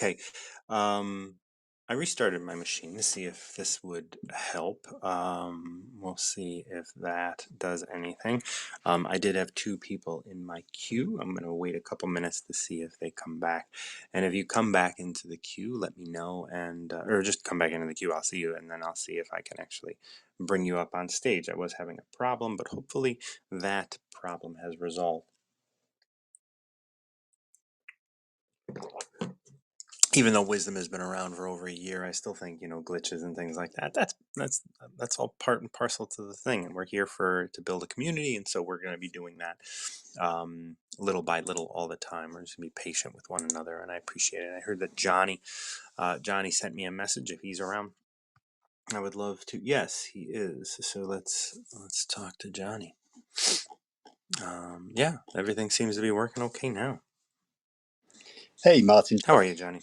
Okay. Um, I restarted my machine to see if this would help. We'll see if that does anything. I did have two people in my queue. I'm going to wait a couple minutes to see if they come back. And if you come back into the queue, let me know, and or just come back into the queue. I'll see you, and then I'll see if I can actually bring you up on stage. I was having a problem, but hopefully that problem has resolved. Even though wisdom has been around for over a year, I still think glitches and things like that. That's all part and parcel to the thing, and we're here to build a community, and so we're going to be doing that little by little all the time. We're just going to be patient with one another, and I appreciate it. I heard that Johnny sent me a message. If he's around, I would love to. Yes, he is. So let's talk to Johnny. Yeah, everything seems to be working okay now. Hey, Martin. How are you, Johnny?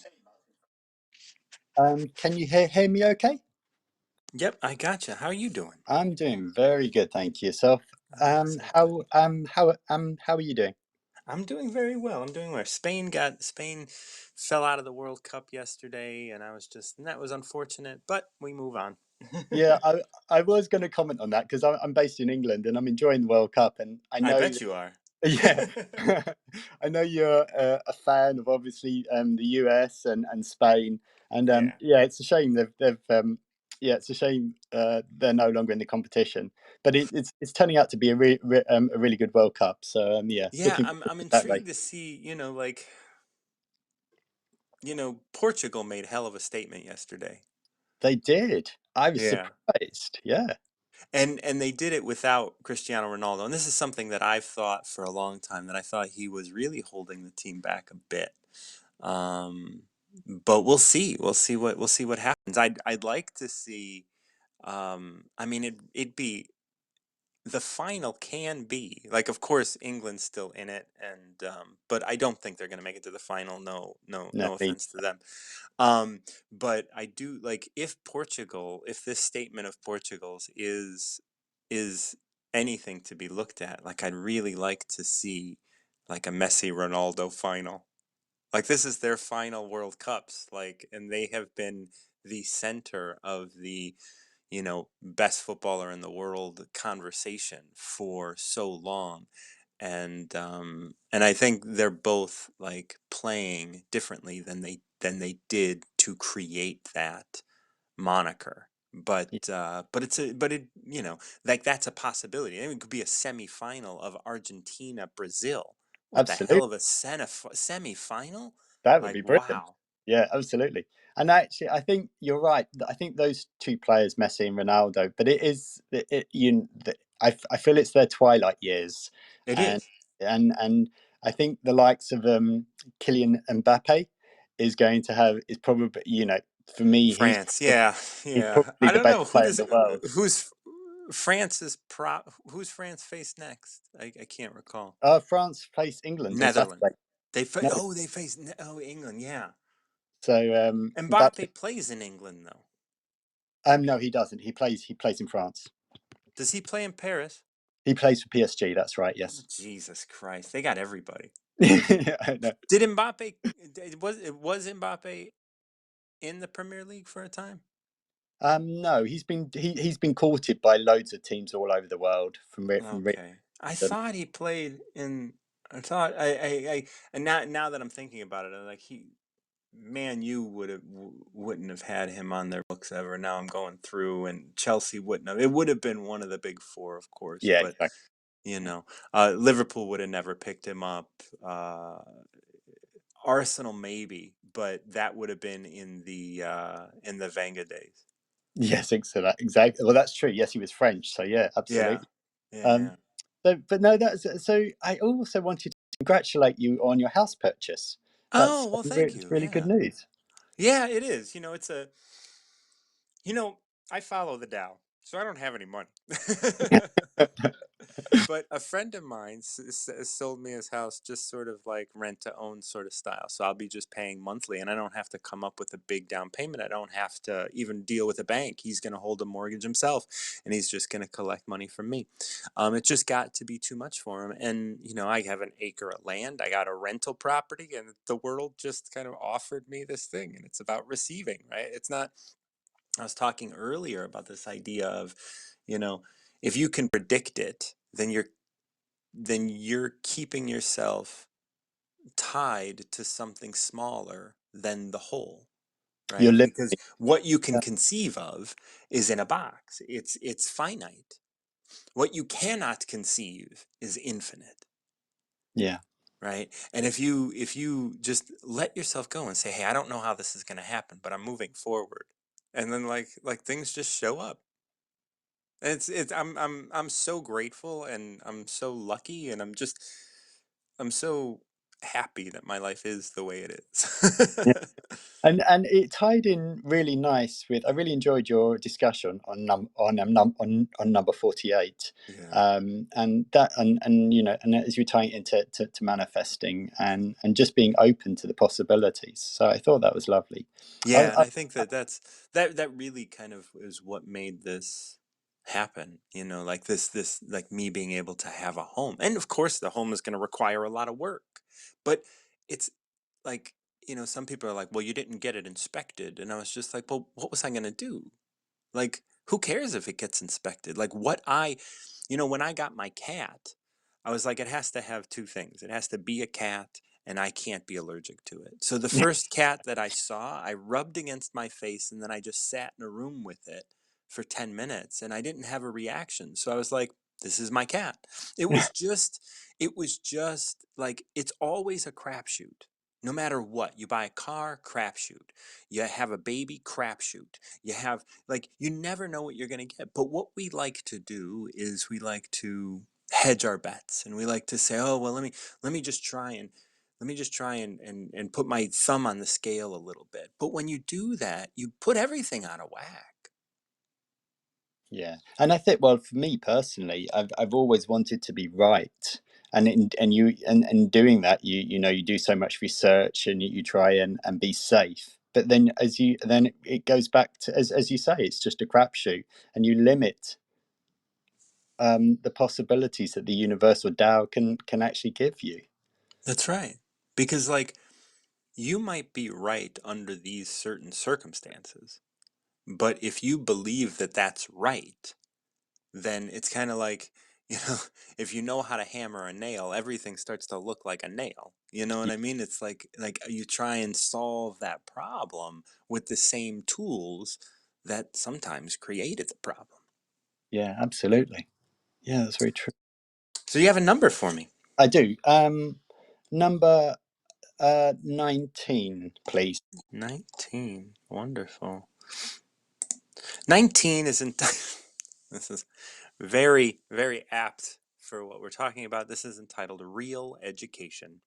Can you hear me okay? Yep, I gotcha. How are you doing? I'm doing very good, thank you. Yourself? Excellent. Good. How are you doing? I'm doing very well. I'm doing well. Spain fell out of the World Cup yesterday, and that was unfortunate, but we move on. Yeah, I was going to comment on that because I'm based in England and I'm enjoying the World Cup, and I I know, bet you are. yeah, I know you're a fan of obviously the US and Spain, and Yeah. yeah, it's a shame they've yeah, it's a shame they're no longer in the competition, but it's turning out to be a really good World Cup. So yeah, Yeah, looking forward I'm to that race. intrigued to see, Portugal made hell of a statement yesterday. They did. I was Yeah. surprised. Yeah. And they did it without Cristiano Ronaldo. And this is something that I've thought for a long time, that I thought he was really holding the team back a bit. Um, but we'll see. We'll see what happens. I'd like to see. I mean, it'd be the final can be like, of course, England's still in it, and but I don't think they're going to make it to the final. No, no, No, no offense to them. But I do like, if this statement of Portugal's is anything to be looked at. Like, I'd really like to see like a Messi Ronaldo final. Like, this is their final World Cups, like, and they have been the center of the best footballer in the world conversation for so long. And I think they're both like playing differently than they did to create that moniker. But yeah, like, that's a possibility. I mean, it could be a semifinal of Argentina Brazil. What the absolutely. hell of a semifinal? That would Like, be brilliant. wow. Yeah, absolutely. And actually, I think you're right. I think those two players, Messi and Ronaldo, but it is I feel it's their twilight years, It and is. and I think the likes of Kylian Mbappe is probably, for me, France, yeah, he's yeah. probably I the don't best know player in the world. who's France face next. I can't recall. France face England on Netherlands. Saturday. No, They face England. Yeah. so that's Mbappe plays in England though. no, he doesn't. He plays in France. Does he play in Paris? He plays for PSG. That's right. Oh, Yes. Jesus Christ, they got everybody. Yeah, I know. Did Mbappe? Was Mbappe in the Premier League for a time? No, he's been courted by loads of teams all over the world from Okay. I them. thought he played in. I thought I and now that I'm thinking about it, I'm like, Man U wouldn't have had him on their books ever. Now I'm going through, and Chelsea wouldn't have. It would have been one of the big four, of course, Yeah, but exactly. Liverpool would have never picked him up. Arsenal maybe, but that would have been in the Wenger days. Yes, exactly. Well, that's true. Yes, he was French, so yeah, Yeah, absolutely. yeah, Um, yeah. but no, that's so. I also wanted to congratulate you on your house purchase. Oh, well, thank It's you. really good Yeah, news. yeah, it is. You know, I follow the Dow, so I don't have any money. But a friend of mine sold me his house just sort of like rent to own sort of style. So I'll be just paying monthly and I don't have to come up with a big down payment. I don't have to even deal with a bank. He's going to hold a mortgage himself and he's just going to collect money from me. It just got to be too much for him. And, you know, I have an acre of land, I got a rental property, and the world just kind of offered me this thing. And it's about receiving, right? It's not, I was talking earlier about this idea of, you know, if you can predict it, then you're keeping yourself tied to something smaller than the whole, You're right? living. Because what you can conceive of is in a box. It's finite. What you cannot conceive is infinite, Yeah. right? And if you just let yourself go and say, "Hey, I don't know how this is going to happen, but I'm moving forward." And then like things just show up. It's I'm so grateful and I'm so lucky and I'm so happy that my life is the way it is. And it tied in really nice with. I really enjoyed your discussion on on number 48, Yeah. and that and you know, and as you tie it into to manifesting and just being open to the possibilities. So I thought that was lovely. Yeah, and I I think that really kind of is what made this happen, you know, like this like me being able to have a home. And of course the home is going to require a lot of work. But it's like, you know, some people are like, "Well, you didn't get it inspected." And I was just like, "Well, what was I going to do?" Like, who cares if it gets inspected? Like, you know, when I got my cat, I was like, it has to have two things. It has to be a cat, and I can't be allergic to it. So the first cat that I saw, I rubbed against my face, and then I just sat in a room with it for 10 minutes, and I didn't have a reaction. So I was like, this is my cat. It was just like, it's always a crapshoot. No matter what, you buy a car, crapshoot. You have a baby, crapshoot. You have, like, you never know what you're going to get. But what we like to do is we like to hedge our bets and we like to say, oh, well, let me just try and let me just try and put my thumb on the scale a little bit. But when you do that, you put everything out of whack. Yeah, and I think, well, for me personally, I've always wanted to be right, and you and doing that, you know, you do so much research and you try and be safe. But then then it goes back to, as you say, it's just a crapshoot, and you limit the possibilities that the universal Tao can actually give you. That's right. Because, like, you might be right under these certain circumstances, but if you believe that that's right, then it's kind of like, you know, if you know how to hammer a nail, everything starts to look like a nail. You know what I mean? It's like you try and solve that problem with the same tools that sometimes created the problem. Yeah, absolutely. Yeah, that's very true. So you have a number for me. I do. Number 19, please. 19. Wonderful. 19 isn't this is very, very apt for what we're talking about. This is entitled Real Education.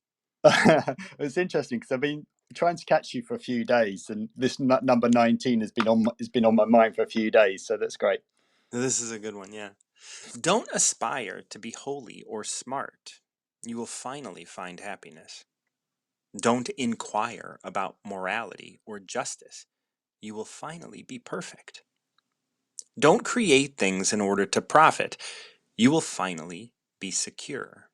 It's interesting because I've been trying to catch you for a few days, and this number 19 has been on my mind for a few days. So that's great. This is a good one, yeah. Don't aspire to be holy or smart. You will finally find happiness. Don't inquire about morality or justice. You will finally be perfect. Don't create things in order to profit. You will finally be secure.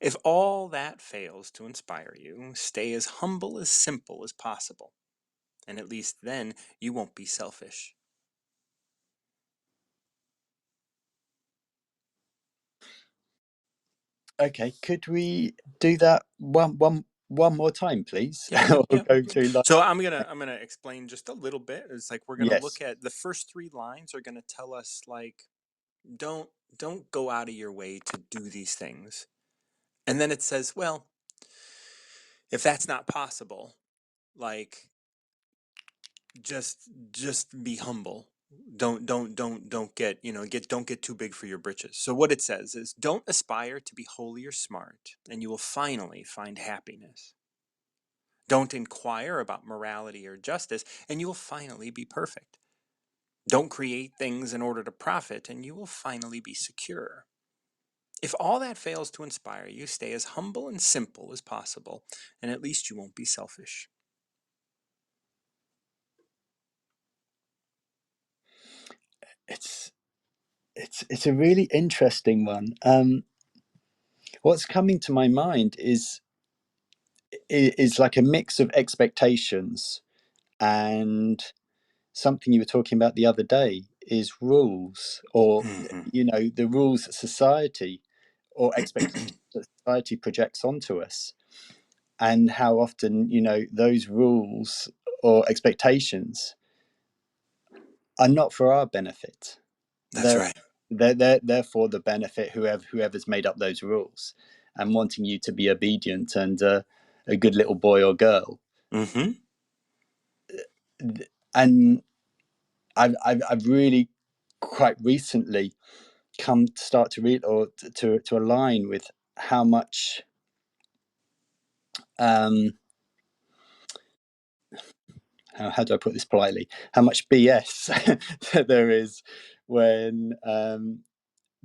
If all that fails to inspire you, stay as humble as simple as possible, and at least then you won't be selfish. Okay, could we do that one more time, please? Yep, yep, Or yep. go through like So I'm gonna explain just a little bit. It's like we're gonna yes, look at the first three lines are gonna tell us like don't don't go out of your way to do these things. And then it says, well, if that's not possible, like just be humble. Don't get, you know, don't get too big for your britches. So what it says is don't aspire to be holy or smart, and you will finally find happiness. Don't inquire about morality or justice, and you will finally be perfect. Don't create things in order to profit, and you will finally be secure. If all that fails to inspire you, stay as humble and simple as possible, and at least you won't be selfish. It's it's a really interesting one. What's coming to my mind is like a mix of expectations and something you were talking about the other day is rules, or Mm-hmm. the rules that society or expectations that society projects onto us, and how often those rules or expectations are not for our benefit. That's they're right. they're for the benefit whoever's made up those rules, and wanting you to be obedient and a good little boy or girl. Mm-hmm. And I've really quite recently come to start to read, or to align with how much um how do I put this politely, how much BS there is when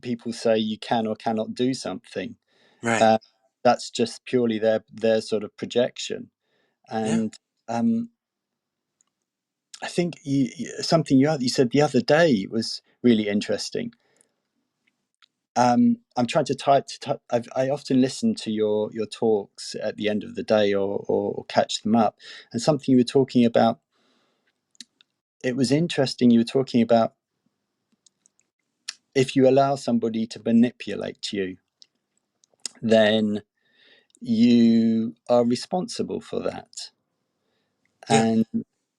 people say you can or cannot do something. Right. uh, that's just purely their sort of projection. Yeah. And I think something you said the other day was really interesting. I'm trying to I often listen to your talks at the end of the day, or catch them up. And something you were talking about, it was interesting. You were talking about if you allow somebody to manipulate you, then you are responsible for that. Yeah. And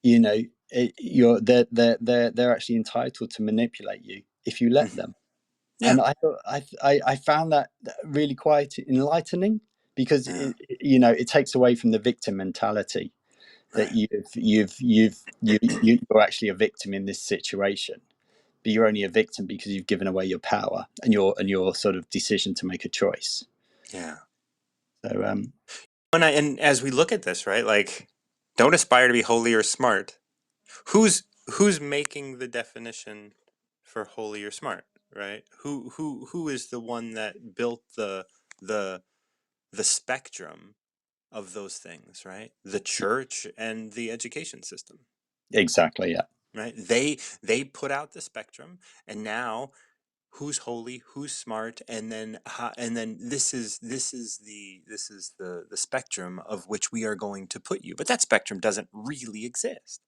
they're actually entitled to manipulate you if you let Mm-hmm. them. Yeah. And I found that really quite enlightening, because Yeah. it takes away from the victim mentality, that Right. you're actually a victim in this situation, but you're only a victim because you've given away your power and your sort of decision to make a choice. Yeah. So And as we look at this, right, like, don't aspire to be holy or smart. Who's making the definition for holy or smart, right? Who is the one that built the the spectrum of those things, right? The church and the education system, exactly, yeah. right? They put out the spectrum, and now who's holy, who's smart, and then this is the spectrum of which we are going to put you. But that spectrum doesn't really exist.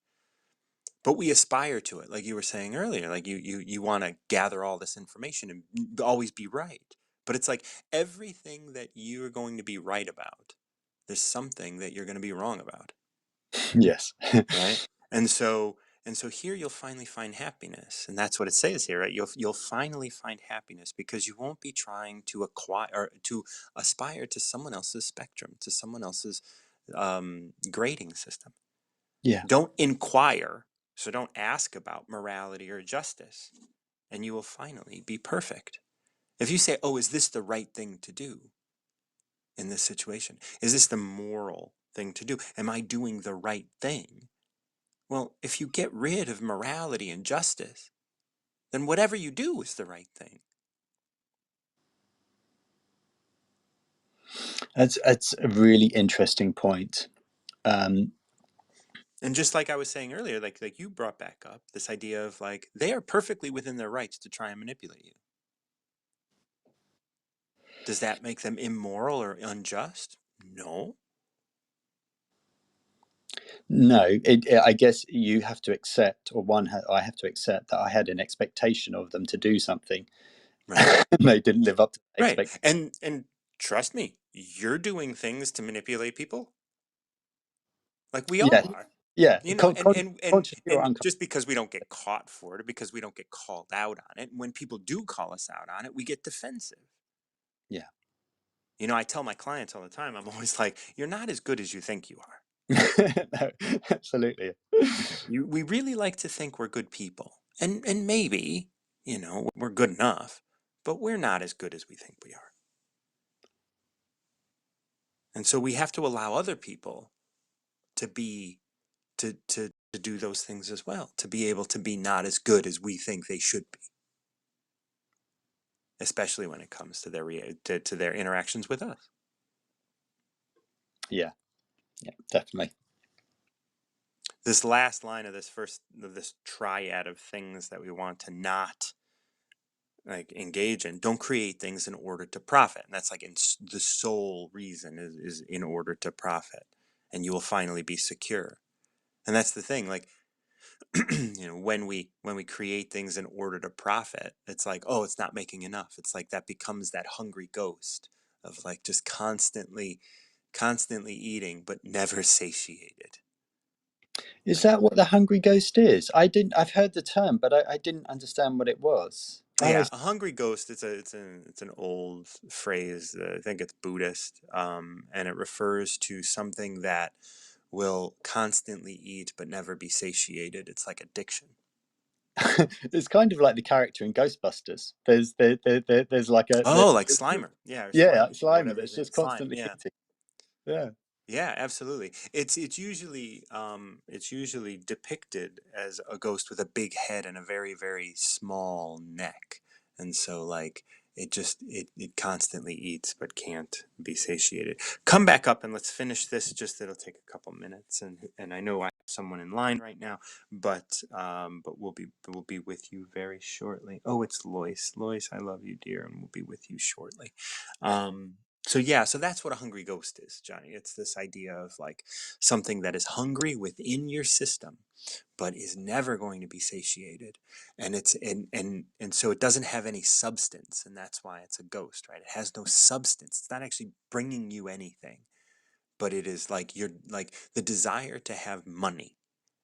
But we aspire to it, like you were saying earlier. Like you want to gather all this information and always be right. But it's like everything that you're going to be right about, there's something that you're going to be wrong about, Yes. right? And so and so here you'll finally find happiness, and that's what it says here, right? You'll finally find happiness because you won't be trying to acquire or to aspire to someone else's spectrum, to someone else's grading system. Yeah. Don't inquire, so don't ask about morality or justice, and you will finally be perfect. If you say, oh, is this the right thing to do in this situation? Is this the moral thing to do? Am I doing the right thing? Well, if you get rid of morality and justice, then whatever you do is the right thing. That's a really interesting point. um And just like I was saying earlier, like you brought back up this idea of like they are perfectly within their rights to try and manipulate you. Does that make them immoral or unjust? No. No, I guess you have to accept, or I have to accept that I had an expectation of them to do something, Right. and they didn't live up to that Right. expectation. And trust me, you're doing things to manipulate people. Like we all Yeah, are. yeah, You know, consciously or and unconsciously. just because we don't get caught for it, or because we don't get called out on it, and when people do call us out on it, we get defensive. Yeah. You know, I tell my clients all the time, I'm always like, you're not as good as you think you are. No, absolutely. We really like to think we're good people. And maybe, we're good enough, but we're not as good as we think we are. And so we have to allow other people to be to to do those things as well, to be able to be not as good as we think they should be, especially when it comes to to their interactions with us. Yeah, yeah, definitely. This last line of this triad of things that we want to not like engage in, don't create things in order to profit. And that's like the sole reason is in order to profit, and you will finally be secure. And that's the thing, like, when we create things in order to profit, it's like, oh, it's not making enough. It's like that becomes that hungry ghost of like just constantly eating but never satiated. Is Like, that what the hungry ghost is? I didn't. I've heard the term, but I didn't understand what it was. I yeah, always a hungry ghost. It's an old phrase. I think it's Buddhist, and it refers to something that will constantly eat but never be satiated. It's like addiction. it's kind of like the character in Ghostbusters. There's like a Oh, like Slimer. Yeah, or yeah, Slimy or Slimer whatever his that's name. just Slime. constantly Yeah. eating. Yeah. Yeah, absolutely. It's usually depicted as a ghost with a big head and a very, very small neck. And so like it constantly eats but can't be satiated. Come back up and let's finish this. Just it'll take a couple minutes, and I know I have someone in line right now, but we'll be with you very shortly. Oh, it's Lois. Lois, I love you, dear, and we'll be with you shortly. Um so yeah, so that's what a hungry ghost is, Johnny. It's this idea of like something that is hungry within your system, but is never going to be satiated, and so it doesn't have any substance, and that's why it's a ghost, right? It has no substance. It's not actually bringing you anything, but it is like you're like the desire to have money,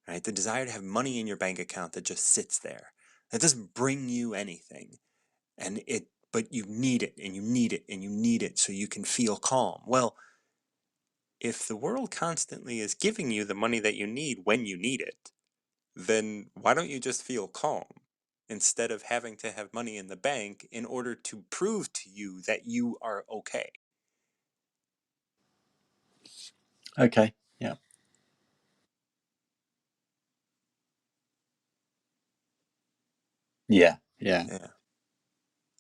right? The desire to have money in your bank account that just sits there. That doesn't bring you anything, and it but you need it and you need it and you need it so you can feel calm. Well, if the world constantly is giving you the money that you need when you need it, then why don't you just feel calm instead of having to have money in the bank in order to prove to you that you are okay? Okay. Yeah. Yeah. Yeah. Yeah,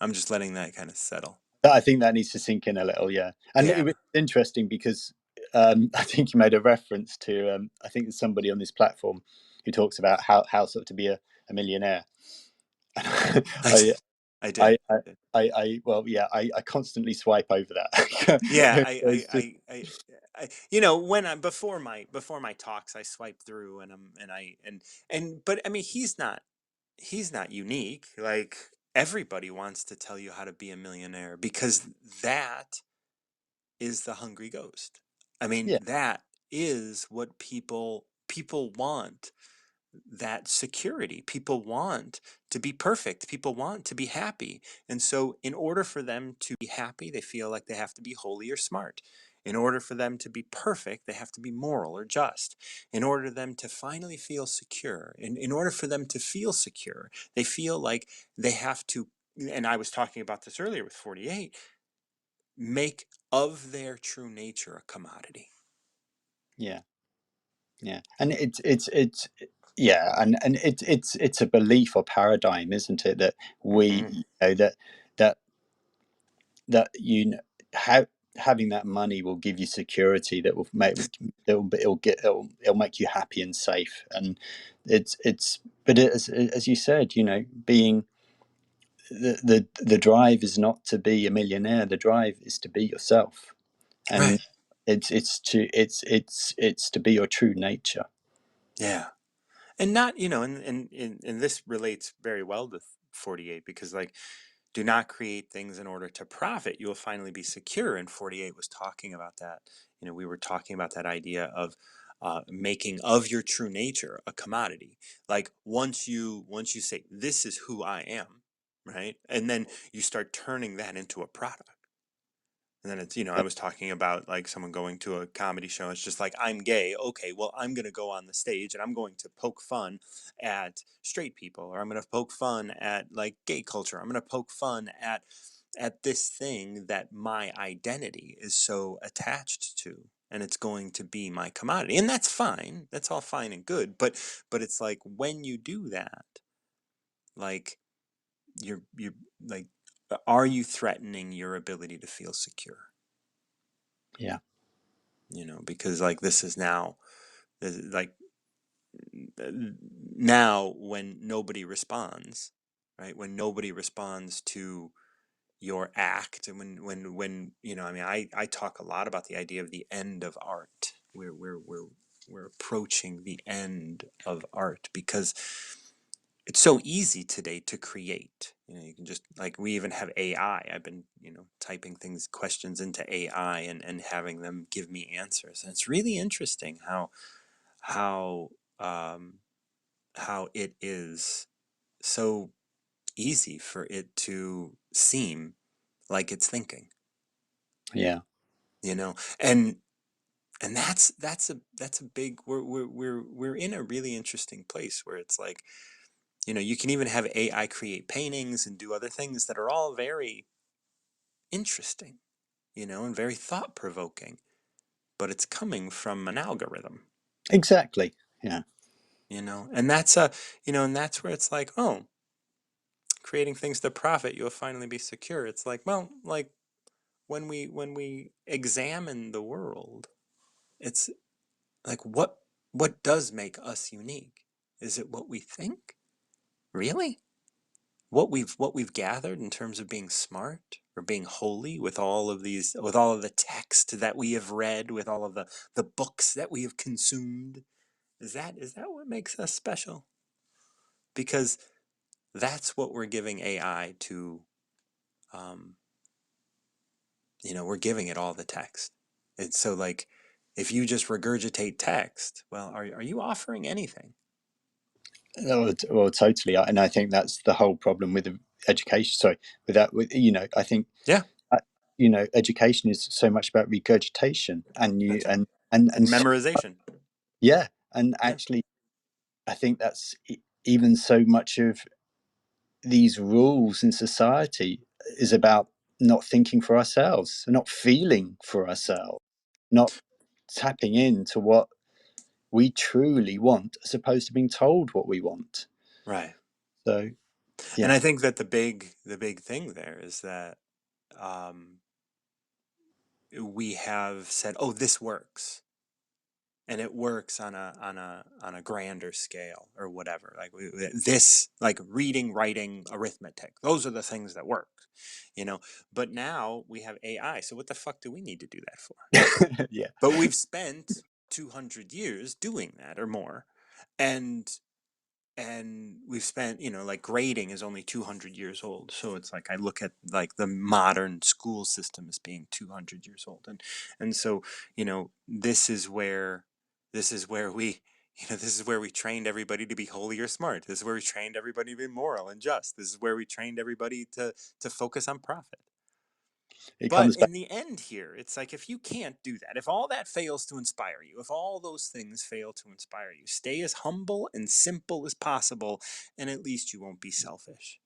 I'm just letting that kind of settle. I think that needs to sink in a little. Yeah. And it Yeah. was interesting because I think you made a reference to I think there's somebody on this platform who talks about how sort of to be a millionaire. I did. I I did. I well, yeah, I constantly swipe over that. Yeah, It's just when I before my talks, I swipe through and but I mean, he's not unique. Like, everybody wants to tell you how to be a millionaire because that is the hungry ghost. I mean, yeah, that is what people want, that security. People want to be perfect. People want to be happy. And so, in order for them to be happy, they feel like they have to be holy or smart. In order for them to be perfect, they have to be moral or just. In order for them to finally feel secure, in order for them to feel secure, they feel like they have to, and I was talking about this earlier with 48, make of their true nature a commodity. yeah, yeah. And it's yeah, and it's a belief or paradigm, isn't it, that we Hmm. that that have having that money will give you security that will make it'll make you happy and safe. And it's but as you said, being the drive is not to be a millionaire. The drive is to be yourself. And Right. it's to be your true nature. Yeah. And not, and this relates very well to 48, because like, do not create things in order to profit. You will finally be secure. And 48 was talking about that. We were talking about that idea of making of your true nature a commodity. Like, once you say, this is who I am, right? And then you start turning that into a product. And then I was talking about like someone going to a comedy show. It's just like, I'm gay. Okay, well, I'm going to go on the stage and I'm going to poke fun at straight people, or I'm going to poke fun at like gay culture. I'm going to poke fun at this thing that my identity is so attached to. and it's going to be my commodity. And that's fine. That's all fine and good. But it's like when you do that, like you're like, are you threatening your ability to feel secure? Yeah. Because like this is now, like now when nobody responds, right? When nobody responds to your act, and when I mean, I talk a lot about the idea of the end of art. We're approaching the end of art because it's so easy today to create. You can just, like, we even have AI. I've been, typing questions into AI, and having them give me answers. And it's really interesting how um, how it is so easy for it to seem like it's thinking, Yeah. you know, and that's a big, we're in a really interesting place where it's like, you can even have AI create paintings and do other things that are all very interesting, and very thought provoking, but it's coming from an algorithm, Exactly. Yeah. and that's where it's like, oh, creating things to profit, you'll finally be secure. It's like, well, like when we examine the world, it's like, what does make us unique? Is it what we think? Really? What we've gathered in terms of being smart or being holy, with all of the text that we have read, with all of the books that we have consumed, is that what makes us special? Because that's what we're giving AI to. um, we're giving it all the text. It's so, like, if you just regurgitate text, well, are you offering anything? Well, totally. And I think that's the whole problem with the education. Sorry, with that. I think Yeah, uh, education is so much about regurgitation, and you that's right. and And so, memorization. yeah, and Yeah, actually, I think that's even so much of these rules in society is about not thinking for ourselves, not feeling for ourselves, not tapping into what we truly want, as opposed to being told what we want. right. So, And I yeah. think that the big thing there is that, um, we have said, oh, this works, and it works on a grander scale or whatever. Like, this, like reading, writing, arithmetic, those are the things that work, you know. But now we have AI, so what the fuck do we need to do that for? Yeah. But we've spent 200 years doing that or more, and we've spent, like, grading is only 200 years old. So it's like, I look at, like, the modern school system as being 200 years old, and so, this is where we this is where we trained everybody to be holy or smart. This is where we trained everybody to be moral and just. This is where we trained everybody to focus on profit. It But comes back. in the end here, it's like, if you can't do that, if all that fails to inspire you, if all those things fail to inspire you, stay as humble and simple as possible, and at least you won't be selfish.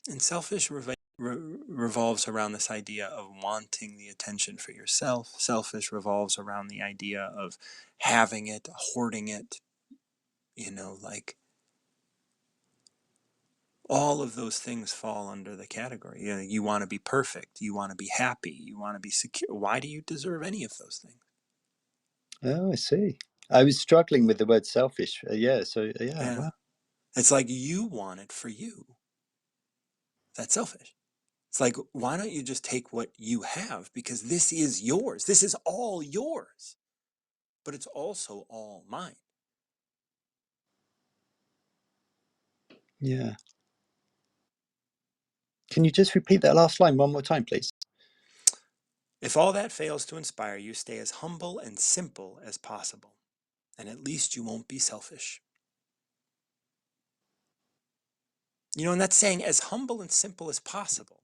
And selfish revolves around this idea of wanting the attention for yourself. Selfish revolves around the idea of having it, hoarding it, like, all of those things fall under the category. You want to be perfect, you want to be happy, you want to be secure. Why do you deserve any of those things? Oh, I see. I was struggling with the word selfish. Yeah. So, yeah. Yeah. Wow. It's like, you want it for you. That's selfish. It's like, why don't you just take what you have? Because this is yours. This is all yours, but it's also all mine. Yeah. Can you just repeat that last line one more time, please? If all that fails to inspire you, stay as humble and simple as possible, and at least you won't be selfish. And that's saying as humble and simple as possible.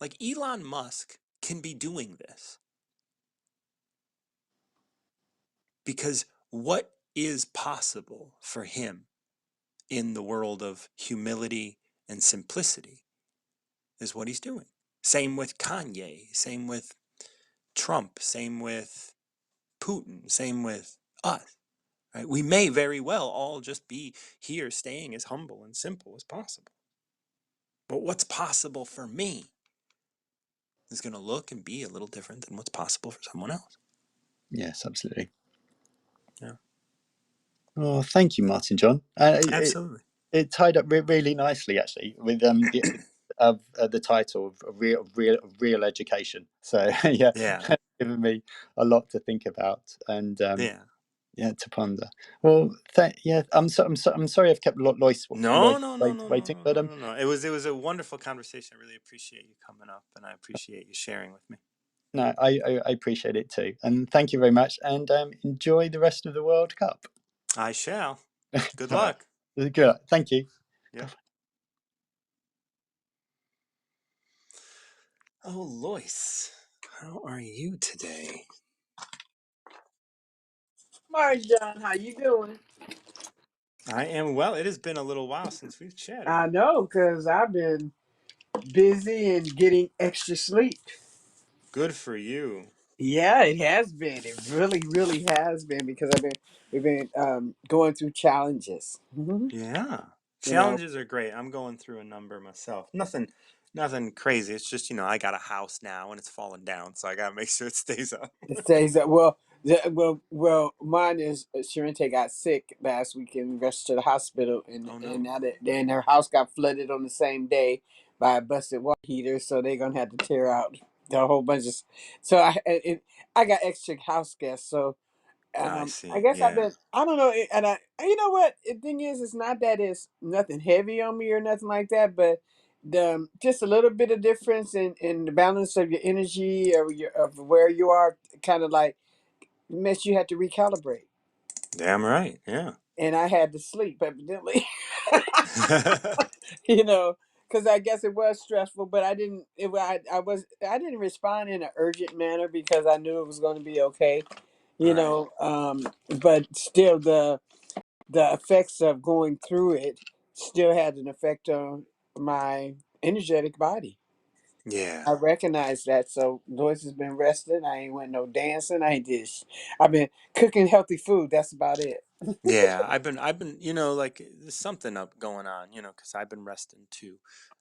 Like, Elon Musk can be doing this because what is possible for him in the world of humility and simplicity is what he's doing. Same with Kanye. Same with Trump. Same with Putin. Same with us. Right? We may very well all just be here staying as humble and simple as possible. But what's possible for me is going to look and be a little different than what's possible for someone else. Yes, absolutely. Yeah, Oh, thank you, Martin John. absolutely. It tied up really nicely, actually, with the of the title of real education. So yeah, Yeah, given me a lot to think about and yeah. yeah, to ponder. Well, yeah, I'm sorry I've kept No, no, no, no, no, waiting, no, but no, no, no. It was a wonderful conversation. I really appreciate you coming up, and I appreciate you sharing with me. no, I appreciate it too, and thank you very much, and enjoy the rest of the World Cup. I shall. Good All right, luck. good. Thank you. Yep. Oh, Lois, how are you today? Mark John, how you doing? I am well. It has been a little while since we've chatted. I know, cause I've been busy and getting extra sleep. Good for you. Yeah, it has been. It really, really has been because we've been going through challenges. Yeah. You know, Challenges are great. I'm going through a number myself. Nothing crazy. It's just, I got a house now and it's falling down, so I gotta make sure it stays up. it says that well. Mine is Sharente got sick last week and rushed to the hospital, and Oh and no. now that then her house got flooded on the same day by a busted water heater, so they're gonna have to tear out the whole bunch of. So I got extra house guests, so I I see. guess I've Yeah. been. I don't know, and you know what? The thing is, it's not that it's nothing heavy on me or nothing like that, but the just a little bit of difference in the balance of your energy or your of where you are, kind of like makes you have to recalibrate. Damn right. Yeah. And I had to sleep evidently, you know, because I guess it was stressful, but I didn't. I didn't respond in an urgent manner because I knew it was going to be okay, you Right. know. But still, the effects of going through it still had an effect on my energetic body. Yeah. I recognize that. So Lois has been resting. I ain't went no dancing. I ain't did. I've been cooking healthy food. That's about it. Yeah. I've been, like there's something up going on, because I've been resting too.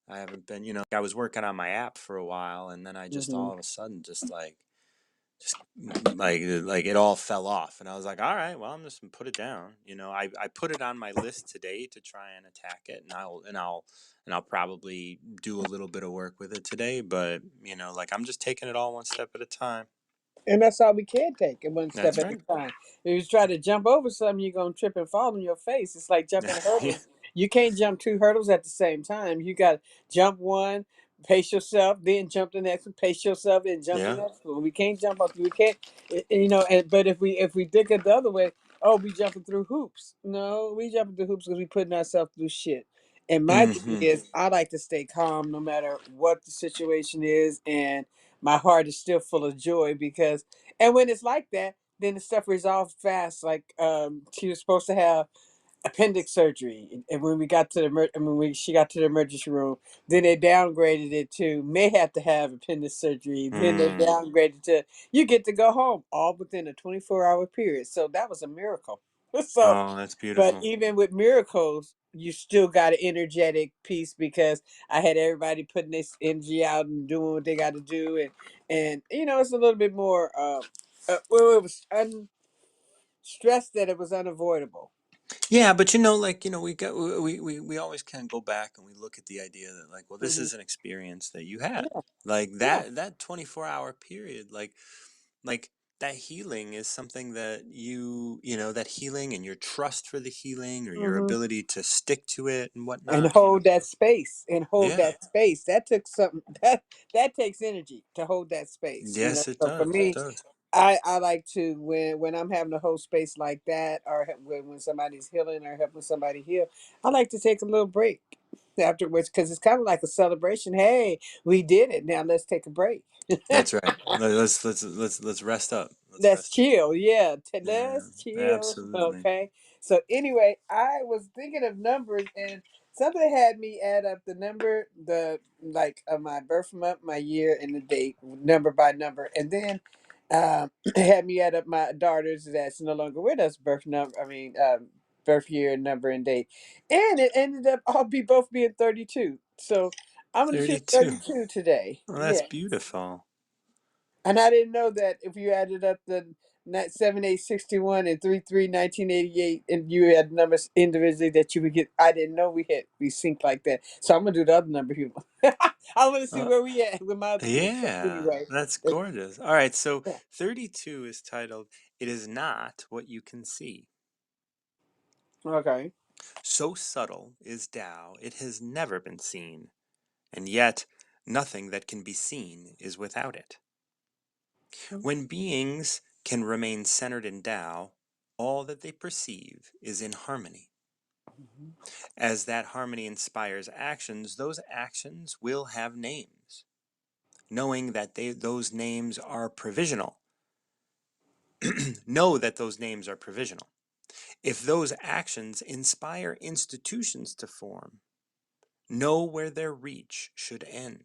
I haven't been, I was working on my app for a while and then I just Hmm. all of a sudden just like it all fell off and I was like, all right, well, I'm just gonna put it down. I put it on my list today to try and attack it, and I'll probably do a little bit of work with it today, but like I'm just taking it all one step at a time. And that's all we can take, and one step That's at a right. time. If you try to jump over something, you're gonna trip and fall on your face. It's like jumping Yeah. hurdles. You can't jump two hurdles at the same time. You got to jump one, pace yourself, then jump the next one, pace yourself, then jump the Yeah. next one. We can't jump up. We can't, And but if we dig it the other way, oh, we jumping through hoops. No, we jumping through hoops because we putting ourselves through shit. And my thing Hmm. is, I like to stay calm no matter what the situation is, and my heart is still full of joy because, and when it's like that, then the stuff resolves fast. Like she was supposed to have appendix surgery, and when we got to she got to the emergency room, then they downgraded it to may have to have appendix surgery. Then they Mm. downgraded to you get to go home all within a 24-hour period. So that was a miracle. So, Oh, that's but beautiful. even with miracles, you still got an energetic piece because I had everybody putting this energy out and doing what they got to do, and it's a little bit more. Well, it was stressed that it was unavoidable. Yeah, but we always can go back and we look at the idea that, like, well, this Hmm. is an experience that you had. Yeah, Like yeah. that 24-hour period, like that healing is something that that healing and your trust for the healing or your Hmm. ability to stick to it and And whatnot, hold that so space and hold yeah. that space. That took something that takes energy to hold that space. Yes, it So for does. It me, does. I like to when I'm having a whole space like that, or when somebody's healing or helping somebody heal, I like to take a little break afterwards because it's kind of like a celebration. Hey, we did it. Now let's take a break. That's right. Let's rest up. Let's Let's rest up. chill. Yeah, Yeah, let's chill. absolutely. Okay. So anyway, I was thinking of numbers, and somebody had me add up the number, the like of my birth month, my year, and the date, number by number, and then had me add up my daughters that's no longer with us, birth number. I mean, birth year, number, and date, and it ended up all be both being 32. So I'm gonna choose 32. 32 today. Well, that's Yeah. beautiful. And I didn't know that if you added up the 7861 and 33 1988, and you had numbers individually that you would get. I didn't know we synced like that. So I'm gonna do the other number here. I'm gonna see Uh, where we at with my other kids. But yeah, anyway, that's that's, gorgeous. All right, so yeah. 32 is titled "It Is Not What You Can See." Okay. So subtle is Tao, it has never been seen, and yet nothing that can be seen is without it. When beings can remain centered in Tao, all that they perceive is in harmony. Mhm. As that harmony inspires actions, those actions will have names. Knowing that those names are provisional. Know that those names are provisional. If those actions inspire institutions to form, know where their reach should end.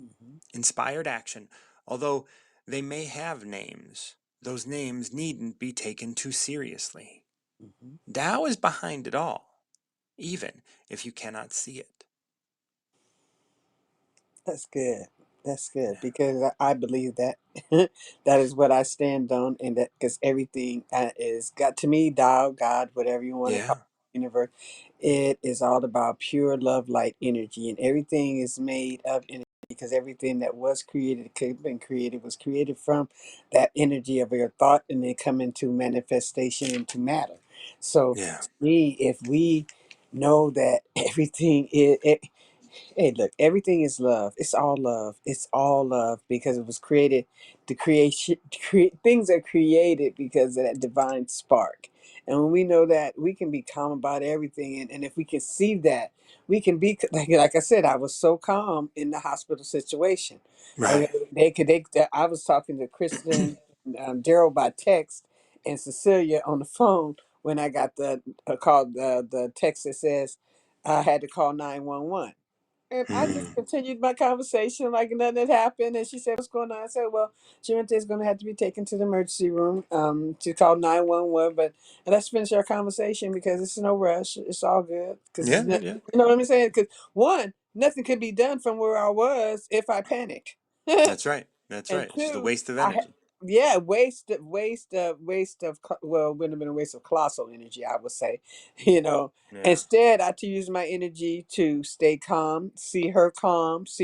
Mhm. Inspired action, although they may have names, those names needn't be taken too seriously. Mhm. Tao is behind it all, even if you cannot see it. That's good. That's good because I believe that that is what I stand on, and that because everything is got to me, Tao, God, whatever you want to call Yeah, it, universe, it is all about pure love, light, energy, and everything is made of energy because everything that was created, could have been created, was created from that energy of your thought, and then come into manifestation into matter. So, yeah, to me, if we know that everything is, hey, look, everything is love. It's all love. It's all love because it was created to create things are created because of that divine spark. And when we know that, we can be calm about everything. And if we can see that, we can be like I said, I was so calm in the hospital situation. Okay, right. I was talking to Kristen, Daryl by text, and Cecilia on the phone when I got the call, the text that says I had to call 911. And I just Hmm. continued my conversation like nothing had happened. And she said, "What's going on?" I said, "Well, Sharenta is going to have to be taken to the emergency room to call 911. But let's finish our conversation because it's no rush. It's all good. Because, Yeah, you yeah, yeah. know what I'm saying? Because, one, nothing could be done from where I was if I panicked. That's right. That's And right. It's just a two, waste of I energy. yeah, well, it wouldn't have been a waste of colossal energy, I would say. You know, Yeah, instead, I to use my energy to stay calm, see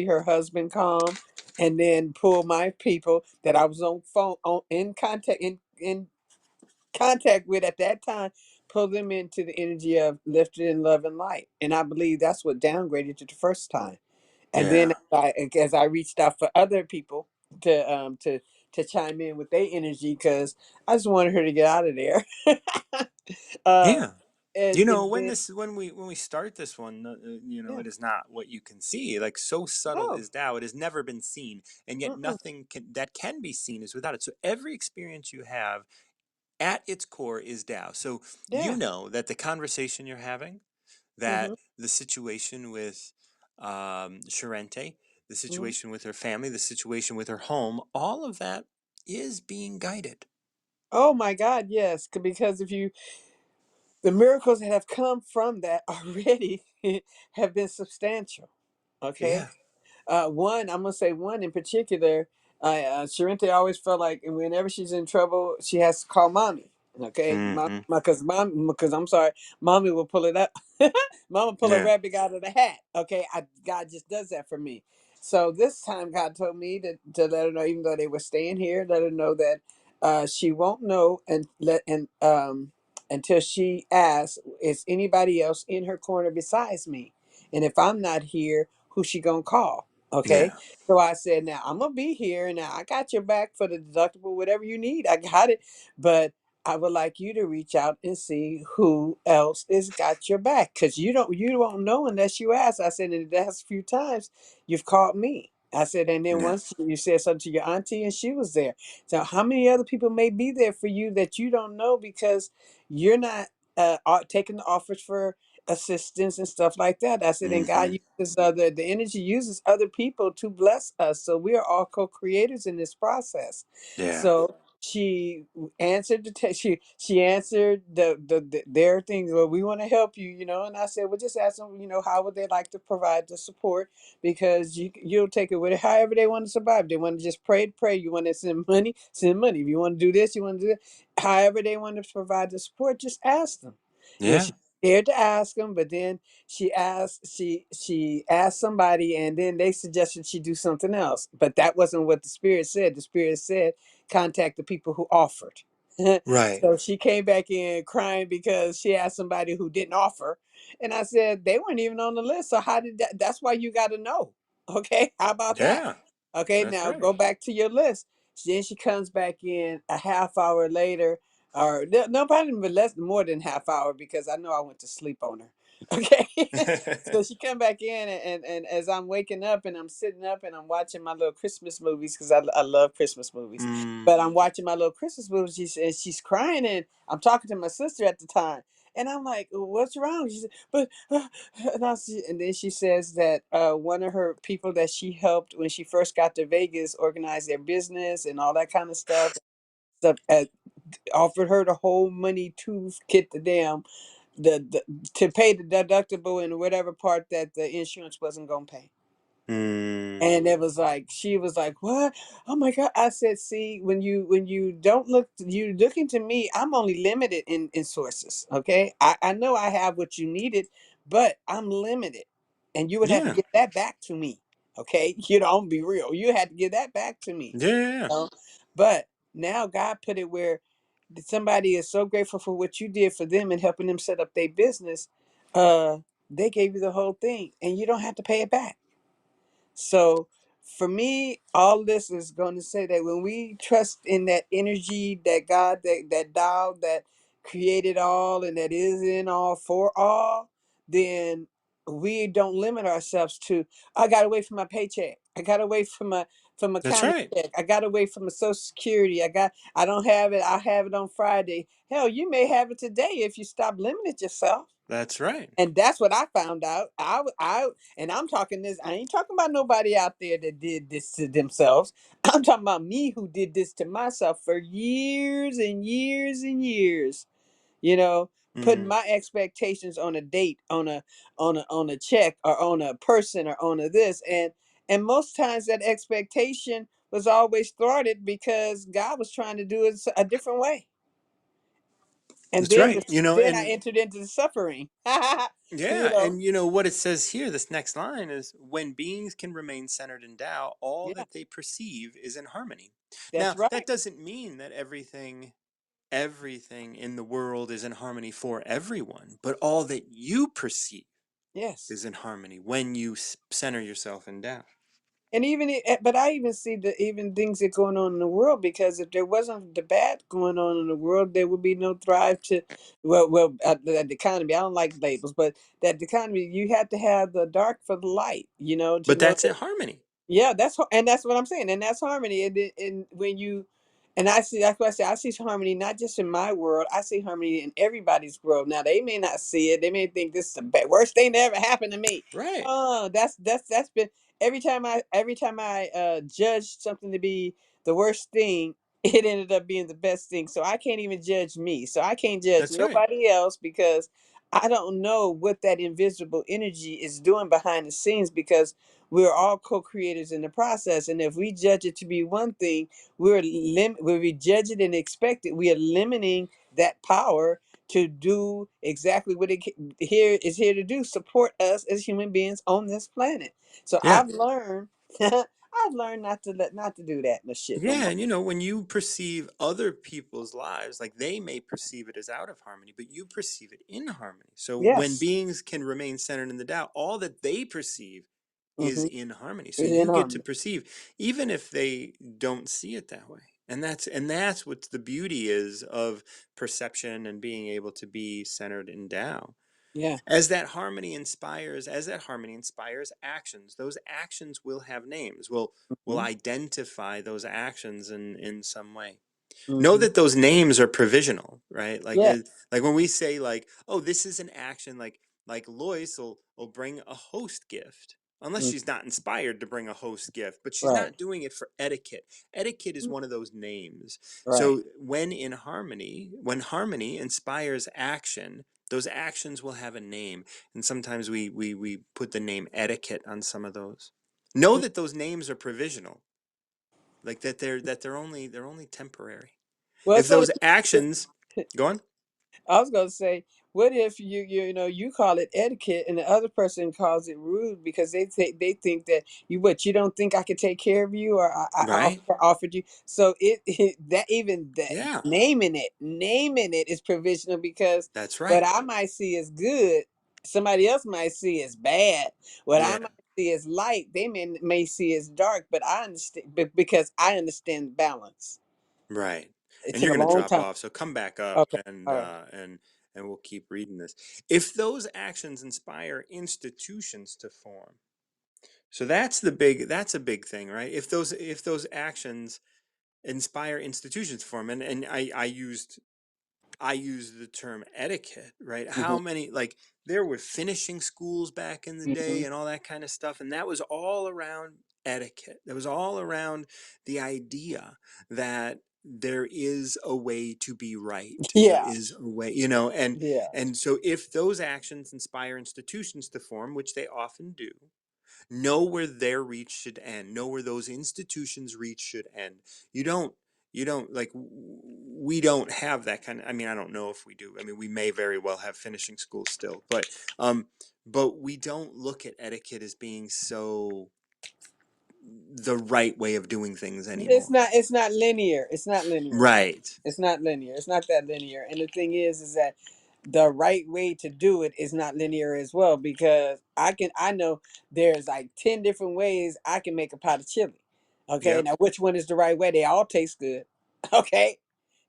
her husband calm, and then pull my people that I was on phone on in contact with at that time, pull them into the energy of lifted in love and light. And I believe that's what downgraded to the first time. And then yeah, as I reached out for other people to chime in with their energy because I just wanted her to get out of there. uh, yeah. You know, and when then this when we start this one, yeah, it is not what you can see. Like so subtle no, is Tao, it has never been seen, and yet mm-mm, nothing that can be seen is without it. So every experience you have, at its core, is Tao. So you yeah, know that the conversation you're having, that mm-hmm, the situation with Sharente, the mm-hmm. situation with her family, the situation with her home, all of that is being guided. Oh my God, yes, because if you the miracles that have come from that already have been substantial. Okay, Yeah. one, I'm gonna say one in particular. Sharente always felt like whenever she's in trouble, she has to call mommy. Okay, Hmm. because I'm sorry, mommy will pull it up. Mama pull a Yeah. rabbit out of the hat. Okay, God just does that for me. So this time, God told me to let her know, even though they were staying here, let her know that she won't know until she asks, "Is anybody else in her corner besides me? And if I'm not here, who's she gonna call?" Okay. Yeah. So I said, now I'm gonna be here. Now I got your back for the deductible, whatever you need. I got it. But I would like you to reach out and see who else is got your back. Cause you won't know unless you ask. I said, and the last few times you've called me. I said, and then Yeah. once you said something to your auntie and she was there. So how many other people may be there for you that you don't know because you're not taking the offers for assistance and stuff like that. I said, and God Mm-hmm. uses the energy uses other people to bless us. So we are all co-creators in this process. Yeah. So she answered she answered their things. Well, we want to help you, and I said, well, just ask them, how would they like to provide the support, because you'll take it with it however they want to survive. They want to just pray. You want to send money. If you want to do this, you want to do that. However they want to provide the support, just ask them. Yeah. She scared to ask him, but then she asked somebody, and then they suggested she do something else. But that wasn't what the spirit said. The spirit said contact the people who offered. Right. So she came back in crying because she asked somebody who didn't offer, and I said they weren't even on the list. So how did that? That's why you got to know. Okay, how about that? Yeah. Okay, That's now right. go back to your list. Then she comes back in a half hour later, or no, probably but less, more than half hour, because I know I went to sleep on her. Okay, so she come back in, and as I'm waking up and I'm sitting up and I'm watching my little Christmas movies, because I love Christmas movies, Mm. but I'm watching my little Christmas movies. She's crying, and I'm talking to my sister at the time, and I'm like, "What's wrong?" She said, "But," and then she says that one of her people that she helped when she first got to Vegas organize their business and all that kind of stuff, offered her the whole money to get the to pay the deductible and whatever part that the insurance wasn't gonna pay. Mm. And it was like, she was like, "What? Oh my God!" I said, "See, when you don't look, you looking to me. I'm only limited in sources. Okay, I know I have what you needed, but I'm limited, and you would have to Yeah. give that back to me. Okay, I'm gonna be real. You had to give that back to me. Yeah. Yeah. You know? But now God put it where somebody is so grateful for what you did for them and helping them set up their business. Uh, they gave you the whole thing, and you don't have to pay it back." So for me, all this is going to say that when we trust in that energy, that God, that Tao that created all and that is in all for all, then we don't limit ourselves to, I got to wait for my paycheck. I got to wait for my That's county right. check. I got to wait for my social security. I don't have it. I have it on Friday. Hell, you may have it today if you stop limiting yourself. That's right. And that's what I found out. And I'm talking this. I ain't talking about nobody out there that did this to themselves. I'm talking about me who did this to myself for years and years and years. You know, putting Mm. my expectations on a date, on a check, or on a person, or on a this, and most times that expectation was always thwarted because God was trying to do it a different way. And That's then right. You know, then I and entered into the suffering. you yeah, know, and you know what it says here, this next line is when beings can remain centered in Tao, all yeah. that they perceive is in harmony. Now, That's right. that doesn't mean that everything in the world is in harmony for everyone, but all that you perceive Yes. is in harmony when you center yourself in Tao. And but I even see the even things that going on in the world, because if there wasn't the bad going on in the world, there would be no thrive to, the economy. I don't like labels, but that the economy, you had to have the dark for the light, to But know that's that. in harmony. Yeah, and that's what I'm saying, and that's harmony. And when you, and I see, that's what I say. I see harmony not just in my world. I see harmony in everybody's world. Now they may not see it. They may think this is the worst thing that ever happened to me. Right. Oh, that's been every time I judged something to be the worst thing, it ended up being the best thing. So I can't even judge me. So I can't judge That's right. nobody else, because I don't know what that invisible energy is doing behind the scenes, because we're all co-creators in the process, and if we judge it to be one thing, when we judge it and expect it, we are limiting that power to do exactly what here to do: support us as human beings on this planet. So Yeah. I've learned I've learned not to do that shit no Yeah, more. and you know, when you perceive other people's lives, like they may perceive it as out of harmony, but you perceive it in harmony. So when Yes. beings can remain centered in the Tao, all that they perceive is Mm-hmm. in harmony. So It's in you get to harmony. perceive, even if they don't see it that way. And that's what the beauty is of perception and being able to be centered in Tao. Yeah. As that harmony inspires actions, those actions will have names. Will Mm-hmm. identify those actions in some way. Know Mm-hmm. that those names are provisional, right? Yeah. Like when we say like, oh, this is an action, like Like Lois will bring a host gift, unless Mm, she's not inspired to bring a host gift, but she's right. not doing it for etiquette. Etiquette is one of those names. Right. So when harmony inspires action, those actions will have a name. And sometimes we put the name etiquette on some of those. Know that those names are provisional, like they're only temporary. Well, If so those actions, go on. I was gonna say, what if you call it etiquette and the other person calls it rude because they think that you don't think I could take care of you or I Right? offered you. So that even that Yeah, naming it is provisional because that's what right. I might see as good, somebody else might see as bad. What I Yeah, might see as light, they may see as dark. But I understand because I understand balance. right. It And took you're a going to long drop time. off, so come back up Okay. and All right. we'll keep reading this. If those actions inspire institutions to form, so that's a big thing, right? If those actions inspire institutions to form, and I use the term etiquette, right? Mm-hmm. How many, like, there were finishing schools back in the day Mm-hmm. and all that kind of stuff. And that was all around etiquette. That was all around the idea that there is a way to be right. There Yeah. is a way, you know, and, Yeah. and so if those actions inspire institutions to form, which they often do, know where their reach should end, know where those institutions reach should end. You don't you don't like we don't have that kind of, I mean, I don't know if we do. I mean, we may very well have finishing school still, um but we don't look at etiquette as being so the right way of doing things It's anymore. not. It's not linear. It's not linear. Right. It's not linear. It's not that linear. And the thing is that the right way to do it is not linear as well because I know there's like 10 different ways I can make a pot of chili. Okay, Yep. now which one is the right way? They all taste good. Okay,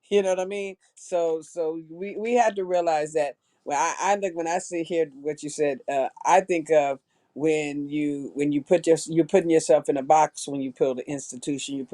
you know what I mean? So we have to realize that I look when I see here what you said, I think of when you you're putting yourself in a box when you build an institution, you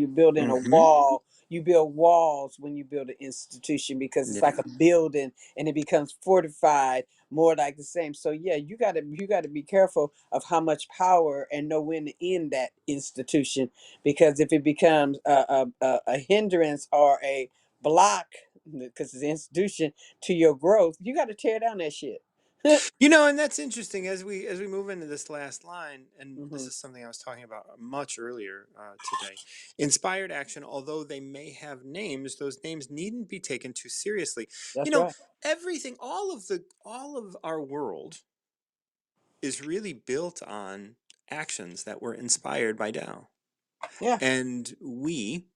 build in a Mm-hmm. wall, you build walls when you build an institution because it's like Yeah. a building and it becomes fortified more like the same. So yeah, you gotta be careful of how much power and know when to end that institution because if it becomes a hindrance or a block because it's an institution to your growth, you got to tear down that shit. And that's interesting as we move into this last line, and this Hmm. is something I was talking about much earlier today. Inspired action, although they may have names, those names needn't be taken too seriously. You That's know, right. everything, all of our world is really built on actions that were inspired by Tao, Yeah. and we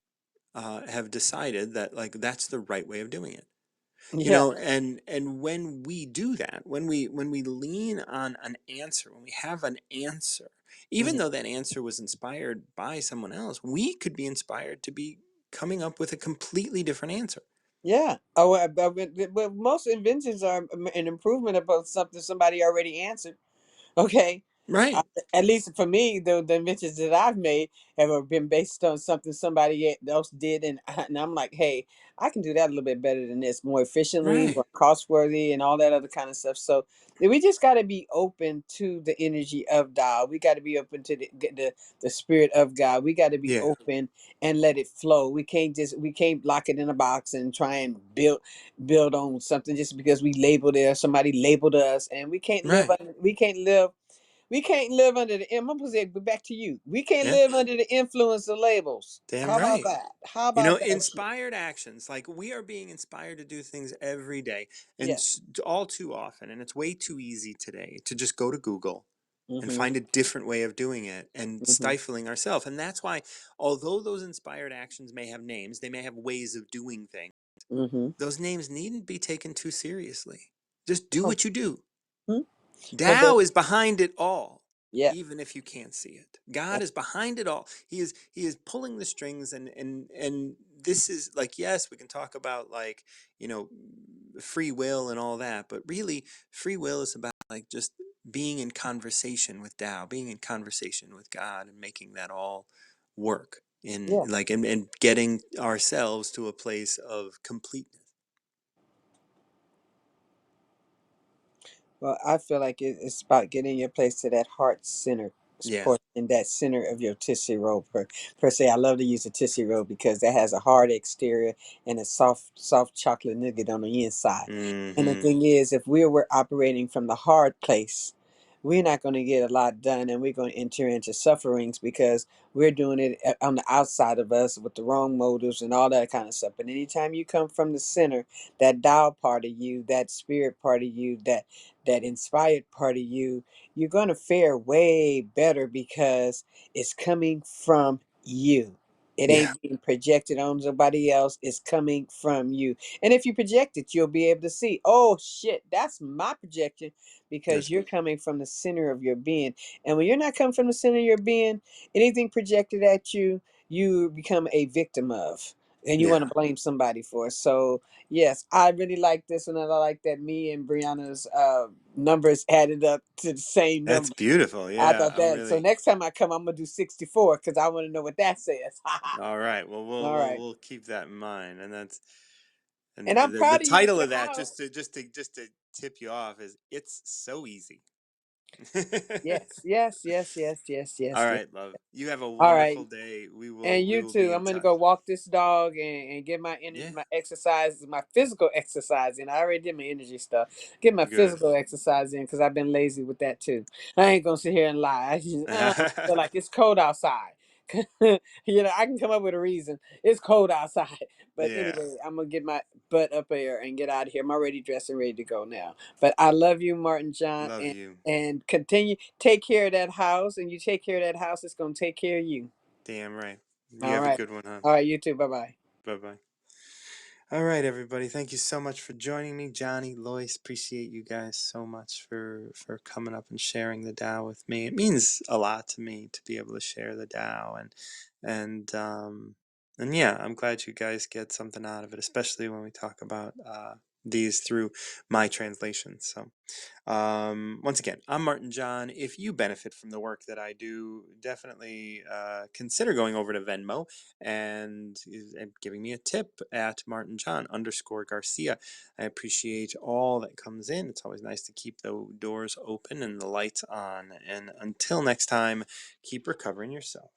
have decided that, like, that's the right way of doing it. Yeah. And when we do that, when we lean on an answer, when we have an answer, even Hmm. though that answer was inspired by someone else, we could be inspired to be coming up with a completely different answer. Yeah. Oh, but most inventions are an improvement about something somebody already answered. Okay. Uh, Right. at least for me, the inventions that I've made have been based on something somebody else did, and I'm like, hey, I can do that a little bit better than this, more efficiently, Right. more cost worthy, and all that other kind of stuff. So we just got to be open to the energy of God. We got to be open to the spirit of God. We got to be Yeah. open and let it flow. We can't lock it in a box and try and build on something just because we labeled it or somebody labeled us, and Right. we can't live under the. I'm gonna say, but back to you. We can't Yeah. live under the influence of labels. Damn How about right. that? How about that shit? Inspired actions, like, we are being inspired to do things every day, and Yeah. all too often, and it's way too easy today to just go to Google and Mhm. find a different way of doing it and Mhm. stifling ourselves. And that's why, although those inspired actions may have names, they may have ways of doing things. Mhm. Those names needn't be taken too seriously. Just do Oh. what you do. Because they. Tao is behind it all, Yeah. even if you can't see it. God That's. is behind it all. He is pulling the strings, and this is, like, yes, we can talk about, like, you know free will and all that, but really free will is about, like, just being in conversation with Tao, being in conversation with God, and making that all work in, Yeah. like, and getting ourselves to a place of completeness. Well, I feel like it's about getting your place to that heart center Yeah. portion, that center of your Tootsie Roll per se. I love to use the Tootsie Roll because that has a hard exterior and a soft chocolate nougat on the inside. And the Mm-hmm. thing is, if we're operating from the hard place, we're not going to get a lot done, and we're going to enter into sufferings because we're doing it on the outside of us with the wrong motives and all that kind of stuff. But anytime you come from the center, that Tao part of you, that spirit part of you, that inspired part of you, you're going to fare way better because it's coming from you. It Yeah. ain't being projected on somebody else. It's coming from you. And if you project it, you'll be able to see, oh shit, that's my projection because That's you're coming from the center of your being. And when you're not coming from the center of your being, anything projected at you, you become a victim of. And you want yeah. to blame somebody for it. So yes, I really like this one, and I like that me and Brianna's numbers added up to the same That's number. beautiful. I Yeah. thought I'm that. So really next time I come, I'm gonna do 64 because I want to know what that says. all right. Well, All right, we'll keep that in mind, and that's and and I'm the proud of you with title your of that house. just to tip you off is it's so easy. Yes, yes, yes, yes, yes, All yes, yes. right, love. You have a All right. wonderful day. And We you will too. be in I'm gonna touch. go walk this dog and get Yeah. my exercise, my physical exercise in. I already did my energy stuff. Get my Good. physical exercise in because I've been lazy with that too. I ain't gonna sit here and lie. I just feel like it's cold outside. I can come up with a reason. It's cold outside. But yeah. anyway, I'm gonna get my butt up there and get out of here. I'm already dressed and ready to go now. But I love you, Martin John, Love you. and continue take care of that house. And you take care of that house, it's gonna take care of you. Damn right. You All have a right. good one, huh? All right, you too. Bye bye. Bye bye. All right, everybody. Thank you so much for joining me, Johnny, Lois. Appreciate you guys so much for coming up and sharing the Tao with me. It means a lot to me to be able to share the Tao, and and yeah, I'm glad you guys get something out of it, especially when we talk about these through my translation. So. Once again, I'm Martin John. If you benefit from the work that I do, definitely consider going over to Venmo and giving me a tip at Martin John _Garcia. I appreciate all that comes in. It's always nice to keep the doors open and the lights on. And until next time, keep recovering yourself.